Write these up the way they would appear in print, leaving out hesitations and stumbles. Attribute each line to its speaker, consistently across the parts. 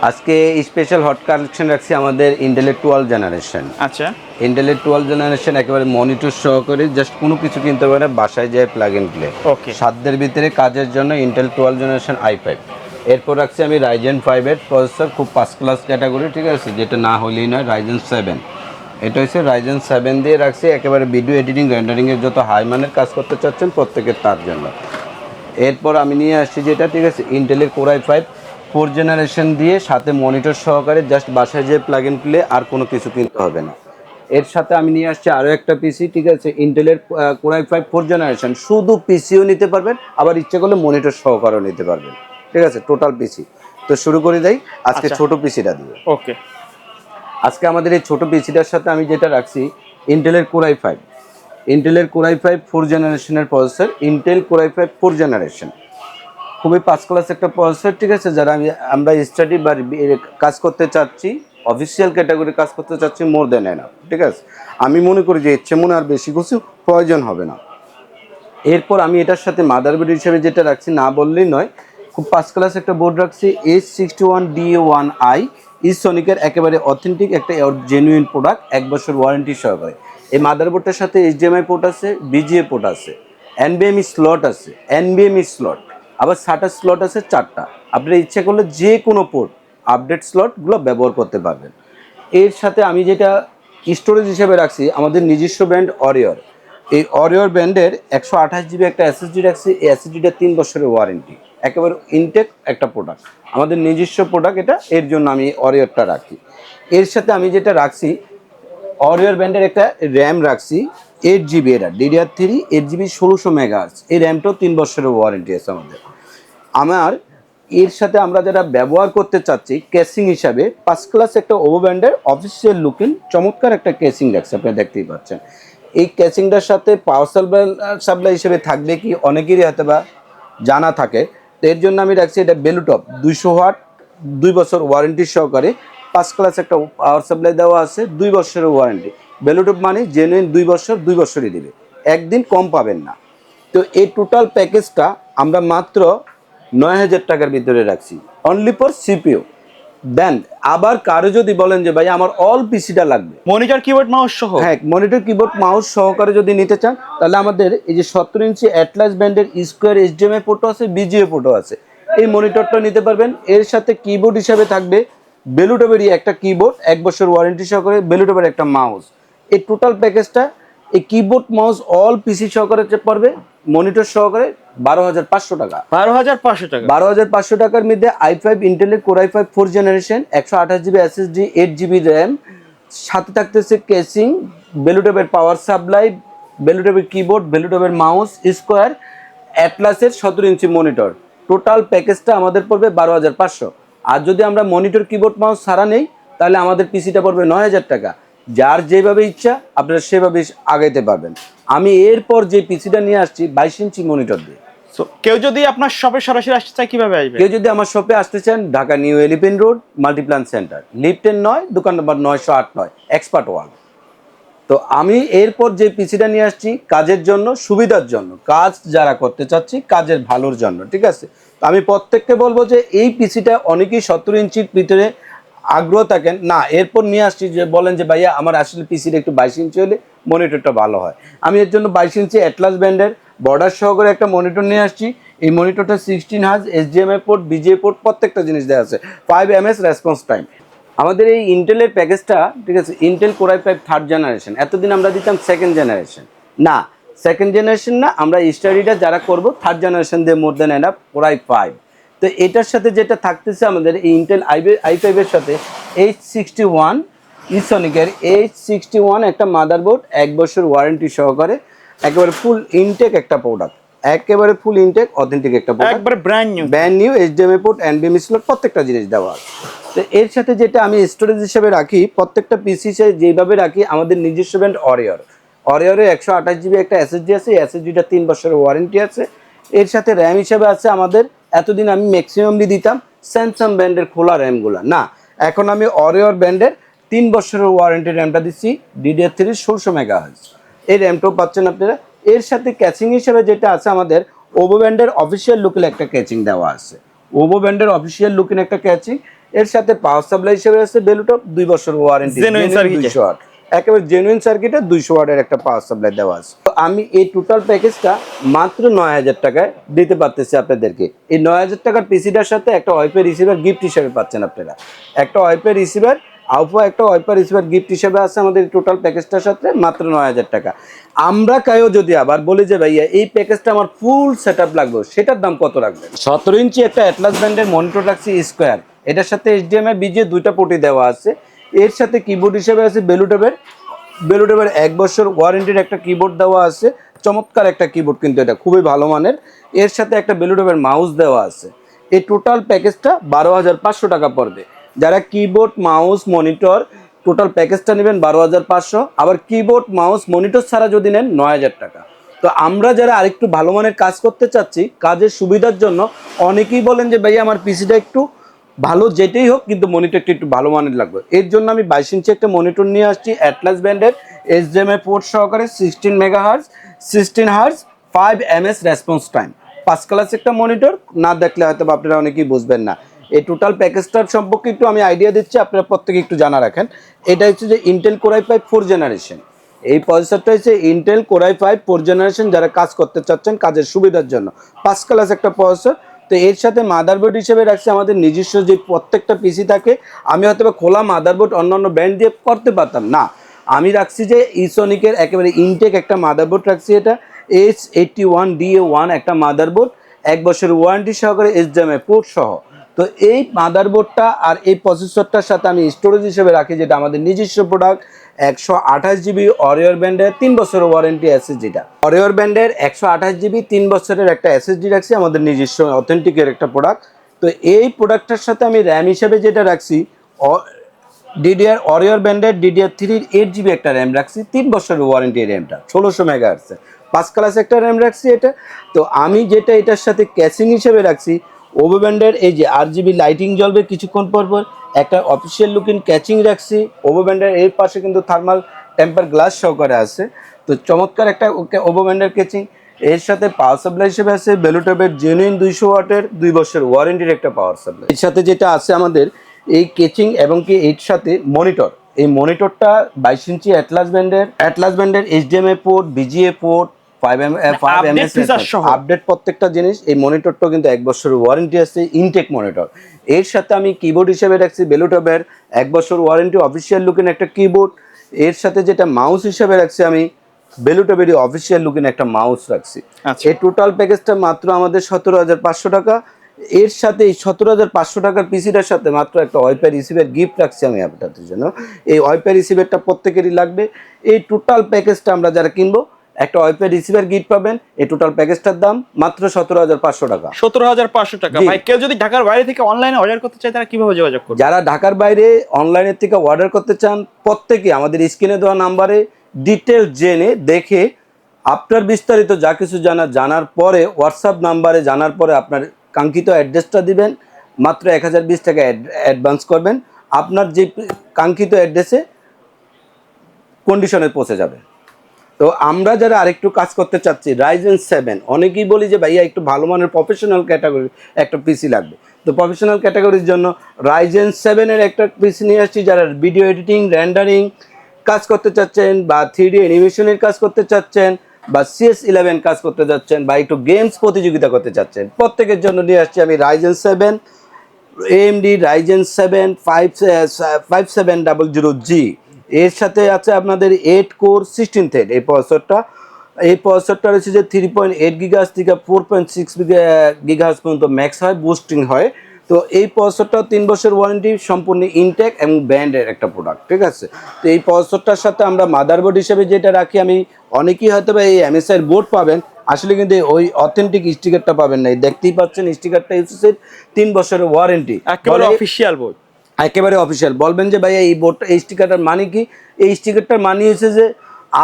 Speaker 1: আজকে special hot collection রাখছি আমাদের ইন্টেলের 12 জেনারেশন।
Speaker 2: আচ্ছা,
Speaker 1: ইন্টেলের 12 জেনারেশন একেবারে মনিটর সহকারে জাস্ট কোনো কিছু কিনতে হবে না, বাসায় যায় প্লাগ এন্ড প্লে।
Speaker 2: ওকে।
Speaker 1: সাধ্যের ভিতরে কাজের জন্য ইন্টেল 12 জেনারেশন i5। এরপর রাখছি আমি রাইজেন 5 এর প্রসেসর, খুব ফার্স্ট ক্লাস ক্যাটাগরি, ঠিক আছে, যেটা না হলেই নয়। রাইজেন 7, এটা হচ্ছে রাইজেন 7 দিয়ে রাখছি একেবারে ভিডিও এডিটিং রেন্ডারিংয়ের যত হাই মানের কাজ করতে চাচ্ছেন প্রত্যেকের তার জন্য। এরপর আমি নিয়ে আসছি যেটা, ঠিক আছে, ইন্টেলের কোর i5 4 জেনারেশন দিয়ে সাথে মনিটর সহকারে জাস্ট বাসায় যে প্লাগ এন্ড প্লে, আর কোনো কিছু কিনতে হবে না। এর সাথে আমি নিয়ে আসছি আরও একটা পিসি, ঠিক আছে, ইন্টেলের কোর i5 4 জেনারেশন, শুধু পিসিও নিতে পারবেন, আবার ইচ্ছে করলে মনিটর সহকারেও নিতে পারবেন, ঠিক আছে, টোটাল পিসি। তো শুরু করে দেই আজকে ছোট পিসিটা দিয়ে।
Speaker 2: ওকে।
Speaker 1: আজকে আমাদের এই ছোট পিসিটার সাথে আমি যেটা রাখছি ইন্টেলের কোর i5, ইন্টেলের কোর i5 4 জেনারেশনের processor, Intel core i5 4 generation, খুবই ফার্স্ট ক্লাস একটা প্রসেসর, ঠিক আছে। যারা আমরা স্টাডি বা কাজ করতে চাচ্ছি, অফিসিয়াল ক্যাটাগরি কাজ করতে চাচ্ছি, মোর দেন এনাফ, ঠিক আছে। আমি মনে করি যে ইচ্ছে মনে আর বেশি কিছু প্রয়োজন হবে না। এরপর আমি এটার সাথে মাদারবোর্ড হিসেবে যেটা রাখছি, না বললেই নয়, খুব ফার্স্ট ক্লাস একটা বোর্ড রাখছি H61DA1i, ইসনিকের একেবারে অথেন্টিক একটা জেনুইন প্রোডাক্ট, 1 বছর ওয়ারেন্টি সহকারে। এই মাদারবোর্ডটার সাথে HDMI পোর্ট আছে, BGA পোর্ট আছে, NVMe স্লট আছে, NVMe স্লট, আবার SATA স্লট আছে 4টা। আপনার ইচ্ছে করলে যে কোনো পোর্ট আপডেট স্লটগুলো ব্যবহার করতে পারবেন। এর সাথে আমি যেটা স্টোরেজ হিসেবে রাখছি আমাদের নিজস্ব ব্র্যান্ড অরিয়র, এই অরিয়র ব্র্যান্ডের 128 GB একটা এসএসডি রাখছি। এই এসএসডিটা 3 বছরের ওয়ারেন্টি, একেবারে ইনটেক একটা প্রোডাক্ট, আমাদের নিজস্ব প্রোডাক্ট এটা, এর জন্য আমি অরিয়রটা রাখি। এর সাথে আমি যেটা রাখছি অরিয়র ব্র্যান্ডের একটা র্যাম রাখছি 8 GB, এটা DDR3 8 GB 1600 মেগাহার্টজ, এই র্যামটাও 3 বছরের ওয়ারেন্টি আছে আমাদের। আমার এর সাথে আমরা যারা ব্যবহার করতে চাচ্ছি কেসিং হিসাবে, ফার্স্ট ক্লাস একটা ওভো ব্র্যান্ডের অফিসিয়াল লুকিং চমৎকার একটা কেসিং রাখছে, আপনারা দেখতেই পাচ্ছেন। এই কেসিংটার সাথে পাওয়ার সাপ্লাই হিসেবে থাকবে কি অনেকেরই হয়তো বা জানা থাকে, তো এর জন্য আমি রাখছি এটা বেলুটপ 200 ওয়াট, 2 বছর ওয়ারেন্টি সহকারে। ফার্স্ট ক্লাস একটা পাওয়ার সাপ্লাই দেওয়া আছে, 2 বছরের ওয়ারেন্টি। বেলুটপ মানে জেনুইন 2 বছর, 2 বছরই দেবে, একদিন কম পাবেন না। তো এই টোটাল প্যাকেজটা আমরা মাত্র 9,000 টাকার ভিতরে রাখছি, অনলি ফর সিপিইউ। দেন আবার কারো যদি বলেন যে ভাই আমার অল পিসিটা লাগবে,
Speaker 2: মনিটর কিবোর্ড মাউস সহ,
Speaker 1: হ্যাঁ, মনিটর কিবোর্ড মাউস সহকারে যদি নিতে চান, তাহলে আমাদের এই যে 17 ইঞ্চি অ্যাটলাস ব্র্যান্ডের স্কোয়ার HDMI পোর্টও আছে, BGA পোর্টও আছে, এই মনিটরটা নিতে পারবেন। এর সাথে কিবোর্ড হিসাবে থাকবে বেলুটপেরই একটা কিবোর্ড, 1 বছর ওয়ারেন্টি সহকারে, বেলুটপের একটা মাউস। এই টোটাল প্যাকেজটা, এই কিবোর্ড মাউস অল পিসি সহকারে পড়বে, মনিটর সহকারে 12,500 টাকা।
Speaker 2: 12,500 টাকা।
Speaker 1: 12,500 টাকার মধ্যে i5 ইন্টেলের core i5 4 generation, 128 GB SSD, 8 GB RAM, সাথে থাকতেছে কেসিং, বেলুটপের পাওয়ার সাপ্লাই, বেলুটপের কিবোর্ড, বেলুটপের মাউস, স্কোয়ার অ্যাটলাসের 17 ইঞ্চি মনিটর। টোটাল প্যাকেজটা আমাদের পড়বে 12,500। আর যদি আমরা মনিটর কিবোর্ড মাউস ছাড়া নেই, তাহলে আমাদের পিসিটা পড়বে 9,000 টাকা। যার যেভাবে ইচ্ছা আপনারা সেভাবে আগাইতে পারবেন। আমি এরপর যে পিসিটা নিয়ে আসছি 22 ইঞ্চি মনিটর দিয়ে।
Speaker 2: কেউ যদি আপনার শপে সরাসরি আসতে চায় কিভাবে আসবে?
Speaker 1: কেউ যদি আমার শপে আসতে চান, Dhaka new elephant road Multiplan centre, লিফটের 9, দোকান নম্বর 908 এক্সপার্ট ওয়ান। তো আমি এরপর যে পিসিটা নিয়ে আসছি কাজের জন্য, সুবিধার জন্য, কাজ যারা করতে চাচ্ছি কাজের ভালোর জন্য, ঠিক আছে। তো আমি প্রত্যেককে বলবো যে এই পিসিটা অনেকেই 17 ইঞ্চির ভিতরে আগ্রহ থাকেন না, এরপর নিয়ে আসছি যে বলেন যে ভাইয়া আমার আসলে পিসিটা একটু 22 ইঞ্চি হলে মনিটরটা ভালো হয়। আমি এর জন্য 22 ইঞ্চি অ্যাটলাস ব্র্যান্ডের বর্ডার সহকারে একটা মনিটর নিয়ে আসছি। এই মনিটরটা 16 হাজ HDMI পোর্ট, BGA পোর্ট, প্রত্যেকটা জিনিস দেওয়া আছে, 5 ms রেসপন্স টাইম। আমাদের এই ইন্টেলের প্যাকেজটা, ঠিক আছে, Intel core i5 3rd generation, এতদিন আমরা দিতাম 2nd জেনারেশন, না 2nd জেনারেশন না, আমরা স্টাডিটা যারা করবো 3rd জেনারেশন দিয়ে মোর দেন এনাফ কোর i5। তো এটার সাথে যেটা থাকতেছে আমাদের এই ইন্টেল i5 এর সাথে H61 ইসনিকের H61 একটা মাদারবোর্ড, 1 বছর ওয়ারেন্টি সহকারে, একেবারে ফুল ইনটেক একটা প্রোডাক্ট, একেবারে ফুল ইনটেক অথেন্টিক একটা প্রোডাক্ট,
Speaker 2: একবার brand new
Speaker 1: HDMI port, NVMe slot, প্রত্যেকটা জিনিস দেওয়া আছে। তো এর সাথে যেটা আমি স্টোরেজ হিসেবে রাখি, প্রত্যেকটা পিসি যেভাবে রাখি, আমাদের নিজস্ব ব্র্যান্ড অরিয়র, অরিয়রের 128 GB একটা এসএসডি আছে, এই এসএসডিটা 3 বছরের ওয়ারেন্টি আছে। এর সাথে র্যাম হিসেবে আছে আমাদের, এতদিন আমি ম্যাক্সিমামলি দিতাম স্যামসাং ব্র্যান্ডের খোলা র্যামগুলো, না এখন আমি অরিয়র ব্র্যান্ডের 3 বছরের ওয়ারেন্টি র্যামটা দিচ্ছি, DDR3 1600 মেগাহার্টজ, এই র্যামটাও পাচ্ছেন আপনারা। এর সাথে ক্যাচিং হিসেবে যেটা আছে আমাদের ওভো ব্র্যান্ডের অফিসিয়াল লুকের একটা ক্যাচিং দেওয়া আছে, ওভো ব্র্যান্ডের অফিসিয়াল লুকিং একটা ক্যাচিং। এর সাথে পাওয়ার সাপ্লাই হিসেবে আছে বেলুটপ 2 বছর ওয়ারেন্টি,
Speaker 2: Genuine circuit এ।
Speaker 1: 200 ওয়াট, একেবারে জেনুইন সার্কিটে 200 ওয়াটের একটা পাওয়ার সাপ্লাই দেওয়া আছে। তো আমি এই টোটাল প্যাকেজটা মাত্র 9000 টাকায় দিতে পারতেছি আপনাদেরকে। এই 9000 টাকার পিসিটার সাথে একটা ওয়াইফাই রিসিভার গিফট হিসেবে পাচ্ছেন আপনারা। একটা ওয়াইফাই রিসিভার, আউফো একটা ওয়াইফাই রিসিভার গিফট হিসেবে আছে আমাদের টোটাল প্যাকেজটার সাথে মাত্র 9000 টাকা। আমরা কায়ও যদি আবার বলি যে ভাইয়া এই প্যাকেজটা আমার ফুল সেটআপ লাগবে, সেটার দাম কত রাখবেন? 17 ইঞ্চি একটা অ্যাটলাস ব্র্যান্ডের মনিটর রাখছি স্কোয়ার, এটার সাথে HDMI BGA দুইটা পোর্টই দেওয়া আছে। এর সাথে কিবোর্ড হিসেবে আছে বেলুটপের 1 বছর ওয়ারেন্টির একটা কিবোর্ড দেওয়া আছে, চমৎকার একটা কিবোর্ড কিন্তু এটা খুবই ভালো মানের। এর সাথে একটা বেলুটপের মাউস দেওয়া আছে। এই টোটাল প্যাকেজটা 12,500 টাকা পড়বে। যারা কিবোর্ড মাউস মনিটর টোটাল প্যাকেজটা নেবেন 12,500, আবার কিবোর্ড মাউস মনিটর ছাড়া যদি নেন 9,000 টাকা। তো আমরা যারা আরেকটু ভালো মানের কাজ করতে চাচ্ছি, কাজের সুবিধার জন্য অনেকেই বলেন যে ভাই আমার পিসিটা একটু ভালো যেটাই হোক কিন্তু মনিটরটা একটু ভালো মানের লাগবে, এর জন্য আমি 22 ইঞ্চি একটা মনিটর নিয়ে আসছি অ্যাটলাস ব্র্যান্ডের HDMI পোর্ট সহকারে 16 megahertz 16 hertz 5 ms response time, 5 class একটা মনিটর। না দেখলে হয়তো আপনারা অনেকেই বুঝবেন না। এই টোটাল প্যাকেজটার সম্পর্কে একটু আমি আইডিয়া দিচ্ছি, আপনারা প্রত্যেকে একটু জানা রাখেন। এটা হচ্ছে যে ইন্টেল কোর i5 4 জেনারেশন। এই প্রসেসরটা হচ্ছে ইন্টেল কোর i5 4 জেনারেশন, যারা কাজ করতে চাচ্ছেন কাজের সুবিধার জন্য 5 ক্লাস একটা প্রসেসর। তো এর সাথে মাদারবোর্ড হিসেবে রাখছি আমাদের নিজস্ব যে প্রত্যেকটা পিসি থাকে, আমি হয়তো খোলা মাদারবোর্ড অন্যান্য ব্র্যান্ড দিয়ে করতে পারতাম না, আমি রাখছি যে ইসোনিকের একেবারে ইনটেক একটা মাদারবোর্ড রাখছি। এটা H81DA1 একটা মাদারবোর্ড, 1 বছর ওয়ারেন্টি সহকারে HDMI পোর্ট সহ। তো এই মাদারবোর্ডটা আর এই প্রসেসরটার সাথে আমি স্টোরেজ হিসেবে রাখি যেটা আমাদের নিজস্ব প্রোডাক্ট 128GB অরিওর ব্র্যান্ডের 3 বছর ওয়ারেন্টি এসএসডিটা, অরিওর ব্র্যান্ডের 128GB 3 বছরের একটা এসএসডি রাখছি আমাদের নিজস্ব অথেন্টিকের একটা প্রোডাক্ট। তো এই প্রোডাক্টটার সাথে আমি র্যাম হিসেবে যেটা রাখছি ডিডিআর অরিওর ব্র্যান্ডের DDR3 8GB একটা র্যাম রাখছি, 3 বছরের ওয়ারেন্টি র্যামটা 1600 মেগাহার্টজ, 5 ক্লাস একটা র্যাম রাখছি এটা। তো আমি যেটা এটার সাথে ক্যাচিং হিসেবে রাখছি ওভো ব্র্যান্ডের, এই যে RGB লাইটিং জ্বলবে কিছুক্ষণ পর পর, একটা অফিসিয়াল লুকিং ক্যাচিং রাখছি ওভো ব্র্যান্ডের। এর পাশে কিন্তু থার্মাল টেম্পার গ্লাস সহকারে আছে। তো চমৎকার একটা ওভো ব্র্যান্ডের ক্যাচিং। এর সাথে পাওয়ার সাপ্লাই হিসেবে আছে বেলুটপের জেনুইন 200 ওয়াটের 2 বছর ওয়ারেন্টির একটা পাওয়ার সাপ্লাই। এর সাথে যেটা আছে আমাদের এই কেচিং এবং কি এর সাথে মনিটর, এই মনিটরটা 22 ইঞ্চি অ্যাটলাস ব্র্যান্ডের HDMI port, BGA port, 5 ms update প্রত্যেকটা জিনিস। এই মনিটরটা কিন্তু 1 বছরের ওয়ারেন্টি আছে, ইনটেক মনিটর। এর সাথে আমি কিবোর্ড হিসেবে রাখছি বেলুটপের 1 বছর ওয়ারেন্টি অফিসিয়াল লুকিং একটা কিবোর্ড। এর সাথে যেটা মাউস হিসেবে রাখছি আমি বেলুটপেরই অফিসিয়াল লুকিং একটা মাউস রাখছি। এই টোটাল প্যাকেজটা মাত্র আমাদের 17,500 টাকা। এর সাথে এই 17,500 টাকার পিসিটার সাথে মাত্র একটা ওয়াইফাই রিসিভার গিফট রাখছি আমি আপনাদের জন্য। এই ওয়াইফাই রিসিভারটা প্রত্যেকেরই লাগবে। এই টোটাল প্যাকেজটা আমরা যারা কিনবো একটা ওয়াইফাই রিসিভার গিফট পাবেন। এই টোটাল প্যাকেজটার দাম মাত্র 17,500 টাকা।
Speaker 2: 17,500 টাকা। ভাই কেউ যদি ঢাকার বাইরে থেকে অনলাইনে অর্ডার করতে চায় তারা কিভাবে যোগাযোগ করবে?
Speaker 1: যারা ঢাকার বাইরে অনলাইনের থেকে অর্ডার করতে চান প্রত্যেকে আমাদের স্ক্রিনে দেওয়া নাম্বারে ডিটেল জেনে দেখে আপনার বিস্তারিত যা কিছু জানার পরে হোয়াটসঅ্যাপ নাম্বারে জানার পরে আপনার কাঙ্ক্ষিত অ্যাড্রেসটা দিবেন, মাত্র 1020 টাকা অ্যাডভান্স করবেন, আপনার যে কাঙ্ক্ষিত অ্যাড্রেসে কন্ডিশনে পৌঁছে যাবে। তো আমরা যারা আরেকটু কাজ করতে চাচ্ছি Ryzen 7, অনেকেই বলি যে ভাইয়া একটু ভালো মানের প্রফেশনাল ক্যাটাগরি একটা পিসি লাগবে। তো প্রফেশনাল ক্যাটাগরির জন্য Ryzen 7 এর একটা পিসি নিয়ে আসছি। যারা ভিডিও এডিটিং রেন্ডারিং কাজ করতে চাচ্ছেন বা 3D অ্যানিমেশনের কাজ করতে চাচ্ছেন বা CS11 কাজ করতে চাচ্ছেন বা একটু গেমস প্রতিযোগিতা করতে চাচ্ছেন, প্রত্যেকের জন্য নিয়ে আসছি আমি Ryzen 7 AMD Ryzen 7 5700G। এর সাথে আছে আপনাদের 8 কোর 16 থ্রেড এই প্রসেসরটা রয়েছে যে 3.8 গিগাহার্জ থেকে 4.6 গিগাহার্জ পর্যন্ত ম্যাক্স হয়, বুস্টিং হয়। তো এই প্রসেসরটাও 3 বছর ওয়ারেন্টি, সম্পূর্ণ ইনটেক এবং ব্র্যান্ডের একটা প্রোডাক্ট, ঠিক আছে। তো এই প্রসেসরটার সাথে আমরা মাদারবোর্ড হিসেবে যেটা রাখি, আমি অনেকেই হয়তো বা এই MSI বোর্ড পাবেন, আসলে কিন্তু ওই অথেন্টিক স্টিকারটা পাবেন না। দেখতেই পাচ্ছেন স্টিকারটা ইউসিসের 3 বছরের ওয়ারেন্টি,
Speaker 2: একেবারে অফিশিয়াল বোর্ড,
Speaker 1: একেবারে অফিসিয়াল। বলবেন যে ভাইয়া এই বোর্ডটা এই স্টিকারটার মানে কি? এই স্টিকারটার মানে হচ্ছে যে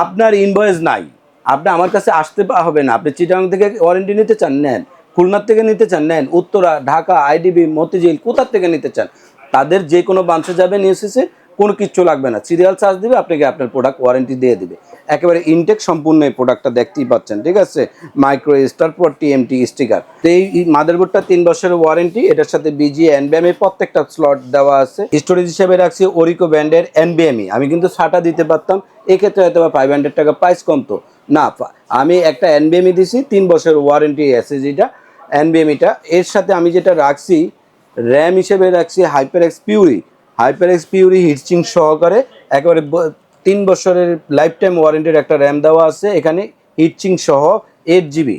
Speaker 1: আপনার ইনভয়েস নাই, আপনি আমার কাছে আসতে হবে না। আপনি চিটাগাং থেকে ওয়ারেন্টি নিতে চান নেন, খুলনার থেকে নিতে চান নেন, উত্তরা, ঢাকা, IDB, মতিঝিল, কোথার থেকে নিতে চান তাদের যে কোনো ব্রাঞ্চে যাবেন ইউসিসির, কোনো কিছু লাগবে না, সিরিয়াল চার্জ দিবে, আপনাকে আপনার প্রোডাক্ট ওয়ারেন্টি দিয়ে দিবে। একেবারে ইনটেক সম্পূর্ণ এই প্রোডাক্টটা দেখতেই পাচ্ছেন, ঠিক আছে। মাইক্রো স্টার পর টিএমটি স্টিকার। তো এই মাদারবোর্ডটা 3 বছরের ওয়ারেন্টি, এটার সাথে বিজি এনবিএমই প্রত্যেকটা স্লট দেওয়া আছে। স্টোরেজ হিসেবে রাখছি ওরিকো ব্র্যান্ডের এনবিএমই। আমি কিন্তু সাটা দিতে পারতাম, এক্ষেত্রে হয়তো বা 500 টাকা প্রাইস কমতো না, আমি একটা এনবিএমই দিছি 3 বছরের ওয়ারেন্টি এসএসডিটা এনবিএমইটা। এর সাথে আমি যেটা রাখছি র্যাম হিসেবে রাখছি হাইপার এক্স পিউরি হিটচিং সহকারে, একেবারে 3 বছরের লাইফ টাইম ওয়ারেন্টির একটা র্যাম দেওয়া আছে এখানে, হিটচিং সহ 8 জিবি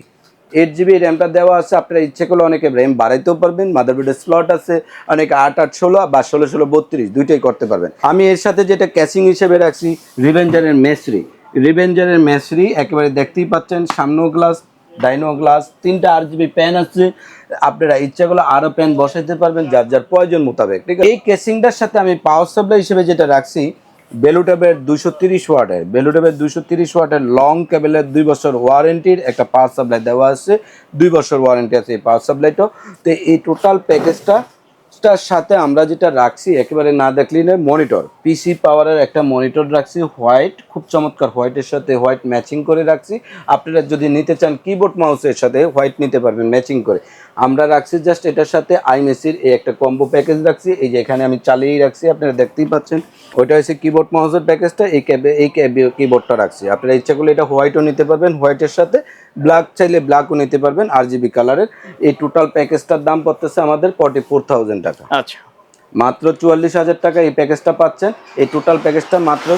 Speaker 1: র্যামটা দেওয়া আছে। আপনারা ইচ্ছে করলে অনেকে র্যাম বাড়াইতেও পারবেন, মাদারবোর্ডের স্লট আছে, অনেকে 8/8/16 বা 16/16/32 দুইটাই করতে পারবেন। আমি এর সাথে যেটা ক্যাচিং হিসেবে রাখছি রিভেঞ্জারের মেসরি, একেবারে দেখতেই পাচ্ছেন, সামনেও গ্লাস, ডাইনো গ্লাস, 3টা RGB প্যান আছে। আপনারা ইচ্ছা করলে আরও প্যান বসাইতে পারবেন যার যার প্রয়োজন মোতাবেক, ঠিক আছে। এই কেসিংটার সাথে আমি পাওয়ার সাপ্লাই হিসেবে যেটা রাখছি বেলুটেবের 230 ওয়াটের লং কেবলের 2 বছর ওয়ারেন্টির একটা পাওয়ার সাপ্লাই দেওয়া আছে, 2 বছর ওয়ারেন্টি আছে এই পাওয়ার সাপ্লাইটা। তো এই টোটাল প্যাকেজটার সাথে আমরা যেটা রাখছি একেবারে না দেখলেই না, মনিটর, পিসি পাওয়ারের একটা মনিটর রাখছি হোয়াইট, খুব চমৎকার, হোয়াইটের সাথে হোয়াইট ম্যাচিং করে রাখছি। আপনারা যদি নিতে চান কিবোর্ড মাউসের সাথে হোয়াইট নিতে পারবেন ম্যাচিং করে। আমরা রাখছি জাস্ট এটার সাথে আইমেসির এই একটা কম্বো প্যাকেজ রাখছি, এই যে এখানে আমি চালিয়েই রাখছি, আপনারা দেখতেই পাচ্ছেন। ওইটা হচ্ছে কিবোর্ড মাউসের প্যাকেজটা, এই কিবোর্ডটা রাখছি। আপনারা ইচ্ছা করলে এটা হোয়াইটও নিতে পারবেন, হোয়াইটের সাথে ব্ল্যাক চাইলে ব্ল্যাকও নিতে পারবেন, RGB কালারের। এই টোটাল প্যাকেজটার দাম পড়তেছে আমাদের 44,000 টাকা।
Speaker 2: আচ্ছা,
Speaker 1: মাত্র 44,000 টাকা এই প্যাকেজটা পাচ্ছেন। এই টোটাল প্যাকেজটা মাত্র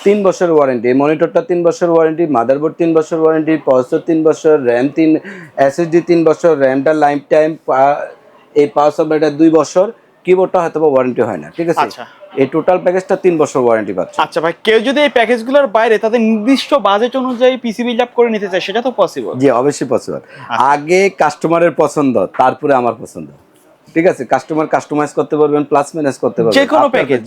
Speaker 1: 3 বছর ওয়ারেন্টি, এই মনিটরটা 3 বছর ওয়ারেন্টি, মাদারবোর্ড 3 বছর ওয়ারেন্টি, প্রসেসর 3 বছর, র্যাম 3, SSD 3 বছর, র্যামটা লাইফ টাইম, এই পাওয়ার সাপ্লাইটা 2 বছর, কিবোর্ডটা হয়তো ওয়ারেন্টি হয় না, ঠিক আছে।
Speaker 2: আচ্ছা,
Speaker 1: এই টোটাল প্যাকেজটা 3 বছর ওয়ারেন্টি পাচ্ছে।
Speaker 2: আচ্ছা ভাই, কেউ যদি এই প্যাকেজগুলোর বাইরে তাদের নির্দিষ্ট বাজেট অনুযায়ী পিসি বিল্ড আপ করে নিতে চায়, সেটা তো পসিবল?
Speaker 1: জি, অবশ্যই পসিবল। আগে কাস্টমারের পছন্দ, তারপরে আমার পছন্দ, ঠিক আছে। কাস্টমাইজ করতে পারবেন, প্লাস মাইনাস করতে পারবেন, যে কোনো প্যাকেজ,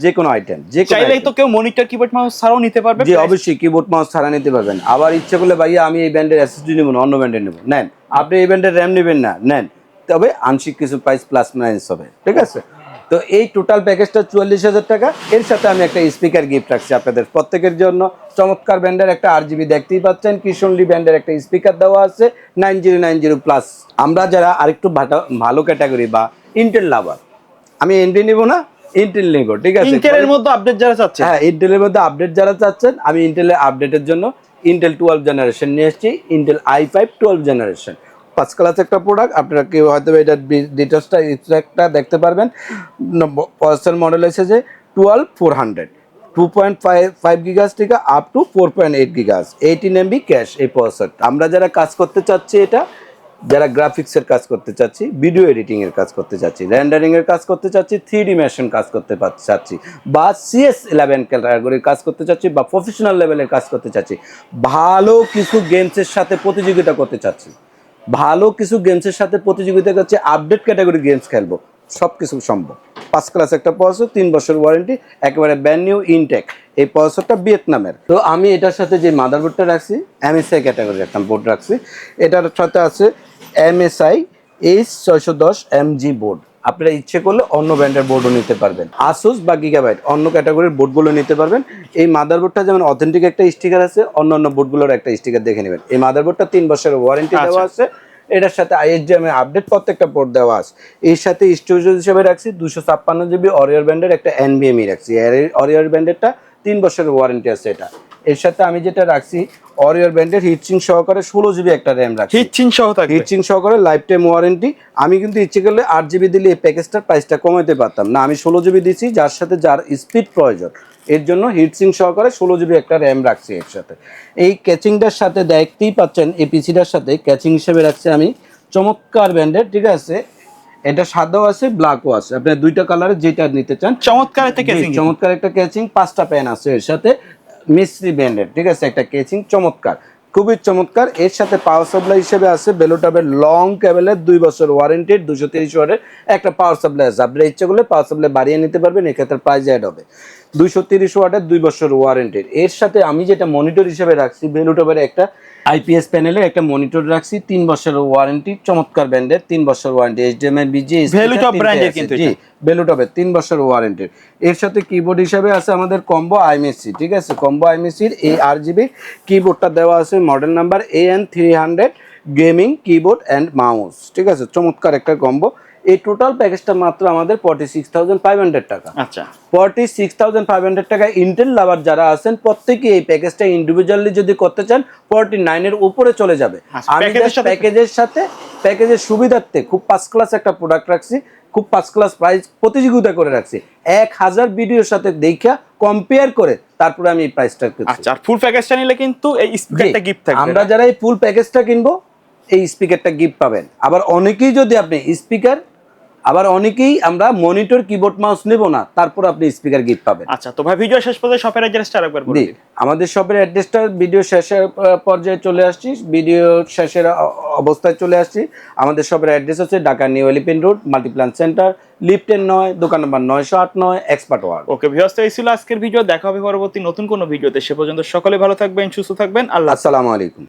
Speaker 1: যে কোনো আইটেম,
Speaker 2: চাইলেই তো কেউ মনিটর কিবোর্ড মাউস ছাড়াও নিতে পারবে?
Speaker 1: জি, অবশ্যই কিবোর্ড মাউস ছাড়া নিতে পারবেন। আবার ইচ্ছে করলে ভাইয়া আমি এই ব্র্যান্ডের SSD নেব না, অন্য ব্র্যান্ডের নেব, নেন। আপনি এই ব্র্যান্ডের র্যাম নেবেন না, নেন, তবে আংশিক কিছু প্রাইস প্লাস মাইনাস হবে, ঠিক আছে। তো এই টোটাল প্যাকেজটা 44,000 টাকা। এর সাথে আমি একটা স্পিকার গিফট রাখছি আপনাদের প্রত্যেকের জন্য। চমৎকার ব্র্যান্ডের একটা RGB দেখতেই পাচ্ছেন, কিশোরলি ব্র্যান্ডের একটা স্পিকার দেওয়া আছে 9090 প্লাস। আমরা যারা আরেকটু ভালো ক্যাটাগরি বা ইন্টেল লাভার, আমি এনভি নিব না, ইন্টেল নিব, ঠিক আছে।
Speaker 2: ইন্টেলের মধ্যে আপডেট যারা চাচ্ছে,
Speaker 1: হ্যাঁ, ইন্টেলের মধ্যে আপডেট যারা চাচ্ছেন, আমি ইন্টেলের আপডেটের জন্য ইন্টেল 12 জেনারেশন নিয়ে এসেছি, ইন্টেল i5 12 জেনারেশন। 5 ক্লাস একটা প্রোডাক্ট, আপনারা কেউ হয়তো এটার ডিটেলসটা একটা দেখতে পারবেন। প্রসেসর মডেল এসেছে 12400, 2.5 গিগাস থেকে আপ টু 4.8 গিগাস, 18 MB ক্যাশ। এই প্রসেসর আমরা যারা কাজ করতে চাচ্ছি, এটা যারা গ্রাফিক্সের কাজ করতে চাচ্ছি, ভিডিও এডিটিং এর কাজ করতে চাচ্ছি, রেন্ডারিং এর কাজ করতে চাচ্ছি, 3D মেশিন কাজ করতে চাচ্ছি, বা CS11 ক্যাটাগরির কাজ করতে চাচ্ছি, বা প্রফেশনাল লেভেলের কাজ করতে চাচ্ছি, ভালো কিছু গেমসের সাথে প্রতিযোগিতা করতে চাচ্ছি, আপডেট ক্যাটাগরি গেমস খেলবো, সব কিছু সম্ভব। 5 ক্লাস একটা প্রসেসর, 3 বছর ওয়ারেন্টি, একেবারে ব্র্যান্ড নিউ ইনটেক। এই প্রসেসরটা ভিয়েতনামের। তো আমি এটার সাথে যে মাদারবোর্ডটা রাখছি MSI ক্যাটাগরির একটা বোর্ড রাখছি, এটার সাথে আছে MSI H610 MG বোর্ড। আপনারা ইচ্ছে করলে অন্য ব্র্যান্ডের বোর্ডও নিতে পারবেন, আসুস বা গিগাবাইট অন্য ক্যাটাগরির বোর্ডগুলো নিতে পারবেন। এই মাদারবোর্ডটা যেমন অথেন্টিক একটা স্টিকার আছে, অন্য বোর্ডগুলোর একটা স্টিকার দেখে নেবেন। এই মাদারবোর্ডটা 3 বছরের ওয়ারেন্টি দেওয়া আছে। এটার সাথে ISDMI আপডেট প্রত্যেকটা পোর্ট দেওয়া আছে। এর সাথে স্টোরেজ হিসেবে রাখছি 256 GB অরিয়র ব্র্যান্ডের একটা NVMe রাখছি। অরিয়র ব্র্যান্ডেরটা 3 বছরের ওয়ারেন্টি আছে এটা। এর সাথে আমি যেটা রাখছি অরিয়র ব্র্যান্ডের হিটচিং সহকারে 16 GB একটা র্যাম রাখছি, হিটচিং সহকারে লাইফ টাইম ওয়ারেন্টি। আমি কিন্তু ইচ্ছে করলে 8 GB দিলে এই প্যাকেজটার প্রাইসটা কমাতে পারতাম না, আমি 16 GB দিচ্ছি, যার সাথে যার স্পিড প্রয়োজন, এর জন্য হিটসিং সহকারে 16 GB একটা র্যাম রাখছি এর সাথে। এই ক্যাচিংটার সাথে দেখতেই পাচ্ছেন, এই পিসিটার সাথে ক্যাচিং হিসেবে রাখছি আমি চমৎকার ব্র্যান্ডের, ঠিক আছে। এটা সাদাও আছে, ব্ল্যাকও আছে, আপনি দুইটা কালারে যেটা নিতে চান। চমৎকার একটা ক্যাচিং, 5টা প্যান আছে এর সাথে, মিস্ত্রি ব্র্যান্ডের, ঠিক আছে, একটা ক্যাচিং চমৎকার, খুবই চমৎকার। এর সাথে পাওয়ার সাপ্লাই হিসেবে আছে বেলোটাবের লং কেবলের 2 বছর ওয়ারেন্টির 230 ওয়াটের একটা পাওয়ার সাপ্লাই আছে। আপনারা ইচ্ছে করলে পাওয়ার সাপ্লাই বাড়িয়ে নিতে পারবেন, এক্ষেত্রে প্রাইস অ্যাড হবে। 230 ওয়াটের 2 বছর ওয়ারেন্টির। এর সাথে আমি যেটা মনিটর হিসেবে রাখছি বেলুটপের একটা আইপিএস প্যানেলের একটা মনিটর রাখছি, 3 বছরের ওয়ারেন্টি, চমৎকার ব্র্যান্ডের 3 বছর ওয়ারেন্টি, HDMI BG
Speaker 2: ভেলুটপ ব্র্যান্ডের কিন্তু
Speaker 1: জি বেলুটপের 3 বছর ওয়ারেন্টির। এর সাথে কিবোর্ড হিসেবে আছে আমাদের কম্বো আইএমএসি, ঠিক আছে, কম্বো আইএমএসির এই RGB কিবোর্ডটা দেওয়া আছে, model number AN300 gaming keyboard and mouse, ঠিক আছে, চমৎকার একটা কম্বো। এই টোটাল প্যাকেজটা মাত্র আমাদের 46,500 টাকা।
Speaker 2: আচ্ছা
Speaker 1: 46,500 টাকা। ইন্টেল লাভার যারা আছেন প্রত্যেকে এই প্যাকেজটা ইন্ডিভিজুয়ালি যদি করতে চান 49 এর উপরে চলে যাবে।
Speaker 2: আচ্ছা,
Speaker 1: আমি প্যাকেজের সাথে প্যাকেজের সুবিধার্থে খুব ফার্স্ট ক্লাস একটা প্রোডাক্ট রাখছি, খুব ফার্স্ট ক্লাস প্রাইস প্রতিযোগিতা করে রাখছি, 1000 ভিডিওর সাথে দেখা কম্পেয়ার করে তারপরে আমি এই প্রাইসটা করছি।
Speaker 2: আচ্ছা, আর ফুল প্যাকেজটা নিলে কিন্তু এই স্পিকারটা গিফট থাকবে।
Speaker 1: আমরা যারা এই ফুল প্যাকেজটা কিনবো এই স্পিকারটা গিফট পাবেন। আবার অনেকেই যদি আপনি স্পিকার, আবার অনেকেই আমরা মনিটর কিবোর্ড মাউস নেব না, তারপর আপনি স্পিকার গিফট পাবেন।
Speaker 2: আচ্ছা, তো ভাই ভিডিও শেষ পর্যন্ত শপের অ্যাড্রেসটা আরেকবার বলে দিন।
Speaker 1: আমাদের শপের অ্যাড্রেসটা ভিডিও শেষের পর্যায়ে চলে আসছি, ভিডিও শেষের অবস্থায় চলে আসছি। আমাদের শপের অ্যাড্রেস হচ্ছে Dhaka new elephant road, Multiplan centre, lift 9, দোকান নম্বর 908 এক্সপার্ট ওয়ার্ল্ড।
Speaker 2: ওকে ভিউয়ার্স, তো এই ছিল আজকের ভিডিও। দেখা হবে পরবর্তী নতুন কোনো ভিডিওতে। সে পর্যন্ত সকলে ভালো থাকবেন, সুস্থ থাকবেন। আল্লাহ।
Speaker 1: আসসালামু আলাইকুম।